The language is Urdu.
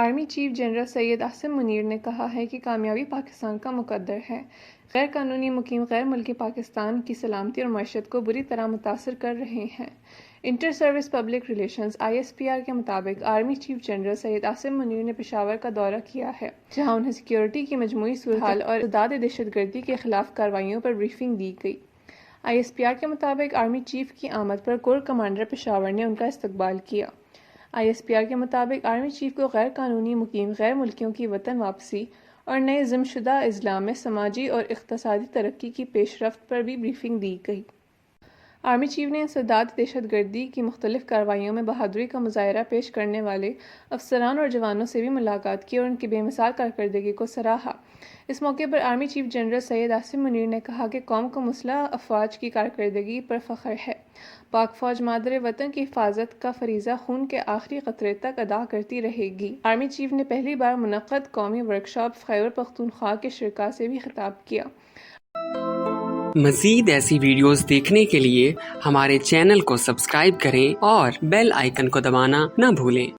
Army chief general Syed Asim Munir نے کہا ہے کہ کامیابی پاکستان کا مقدر ہے۔ غیر قانونی مقیم غیر ملکی پاکستان کی سلامتی اور معیشت کو بری طرح متاثر کر رہے ہیں۔ Inter service public relations (ISPR) کے مطابق army chief general Syed Asim Munir نے پشاور کا دورہ کیا ہے، جہاں انہیں سیکیورٹی کی مجموعی صورتحال اور ازداد دہشت گردی کے خلاف کارروائیوں پر بریفنگ دی گئی۔ ISPR کے مطابق آرمی چیف کی آمد پر کور کمانڈر پشاور نے ان کا استقبال کیا۔ ISPR کے مطابق آرمی چیف کو غیر قانونی مقیم غیر ملکیوں کی وطن واپسی اور نئے ضم شدہ اضلاع میں سماجی اور اقتصادی ترقی کی پیش رفت پر بھی بریفنگ دی گئی۔ آرمی چیف نے انسداد دہشت گردی کی مختلف کارروائیوں میں بہادری کا مظاہرہ پیش کرنے والے افسران اور جوانوں سے بھی ملاقات کی اور ان کی بے مثال کارکردگی کو سراہا۔ اس موقع پر army chief general Syed Asim Munir نے کہا کہ قوم کو مسلح افواج کی کارکردگی پر فخر ہے۔ پاک فوج مادر وطن کی حفاظت کا فریضہ خون کے آخری قطرے تک ادا کرتی رہے گی۔ آرمی چیف نے پہلی بار منعقد قومی ورکشاپ خیبر پختونخوا کے شرکاء سے بھی خطاب کیا۔ مزید ایسی ویڈیوز دیکھنے کے لیے ہمارے چینل کو سبسکرائب کریں اور بیل آئیکن کو دبانا نہ بھولیں۔